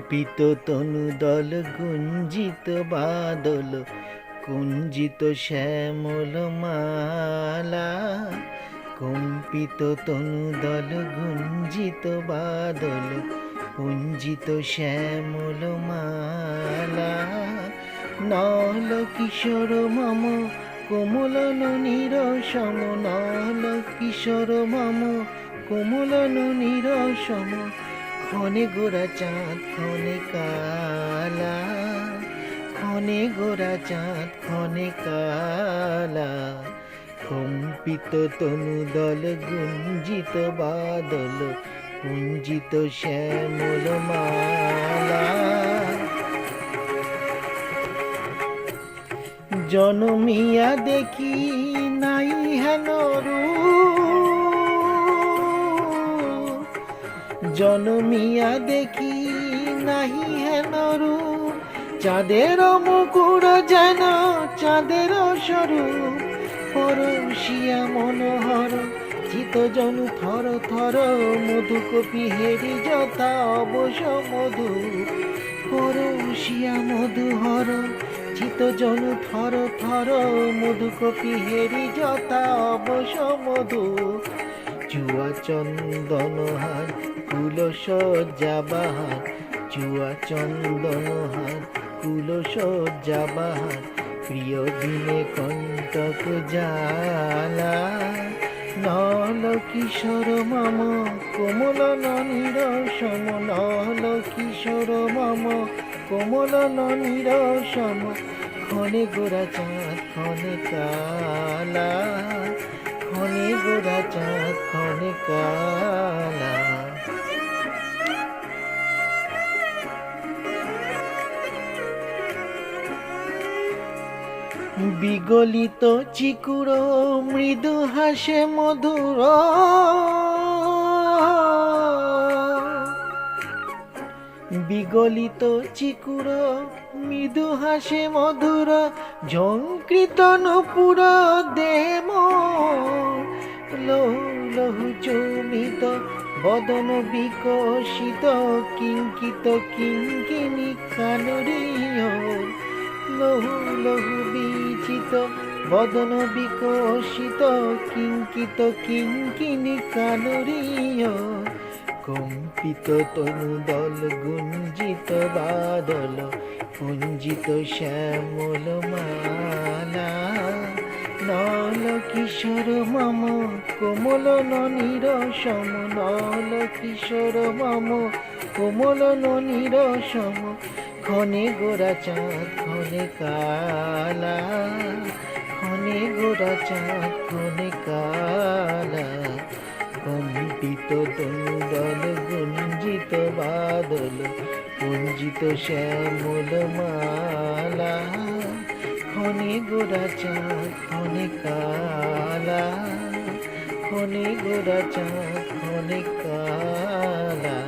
কম্পিত তনুদল গুঞ্জিত বাদল, কুঞ্জিত শ্যামল মালা। কম্পিত তনুদল গুঞ্জিত বাদল, কুঞ্জিত শ্যামল মালা। নল কিশোর মম কোমলন নিরসম, নল কিশোর মম কোমলন নিরসম। ক্ষণে গোরা চাঁদ ক্ষণে কালা, ক্ষণে গোরা চাঁদ ক্ষণে কালা। কম্পিত তনুদল গুঞ্জিত বাদল, কুঞ্জিত শ্যামল মালা। জনমিয়া দেখি নাই হেন রূপ, জনমিয়া দেখি নাহি হেন রূপ। চাঁদের মুকুর যেন চাঁদের স্বরূপ, পরশিয়া মনোহর চিতজন থর থর। মধুকপি হেরি যথা অবশ মধু, পরশিয়া মধুহর চিতজন থর থর। মধুকপি হেরি যথা অবশ মধু। চুয়া চন্দন হার কুল সজ্জা বাহার, চুয়া চন্দন হার কুল সজ্জা বাহার। প্রিয় দিনে কণ্টক জ্বালা। নল কিশোর মম কোমলন নিরসম, নল কিশোর মম কোমলন নিরসম। ক্ষণে গোরা চাঁদ ক্ষণে কালা, ক্ষণে গোরা চাঁদ ক্ষণে কালা। বিগলিত চিকুর মৃদু হাসে মধুর, বিগলিত চিকুর মৃদু হাসে মধুর। ঝঙ্কৃত নূপুর দেম লহু লহু চুমিত বদন বিকশিত। কিঙ্কিত কিঙ্কিণী কানরীয়, লহু লহু বিচিত বদন বিকশিত। কিঙ্কিত কিঙ্কিণী কানরীয়। কম্পিত তনুদল গুঞ্জিত বাদল, কুঞ্জিত শ্যামল মালা। নল কিশোর মম কোমলন নিরসম, নল কিশোর মম কোমলন নিরসম। ক্ষণে গোরা চাঁদ ক্ষণে কালা, ক্ষণে গোরা চাঁদ ক্ষণে কালা। কম্পিত তনুদল গুঞ্জিত বাদল, কুঞ্জিত শ্যামল মালা। ক্ষণে গোরা চাঁদ ক্ষণে কালা, ক্ষণে গোরা চাঁদ ক্ষণে কালা।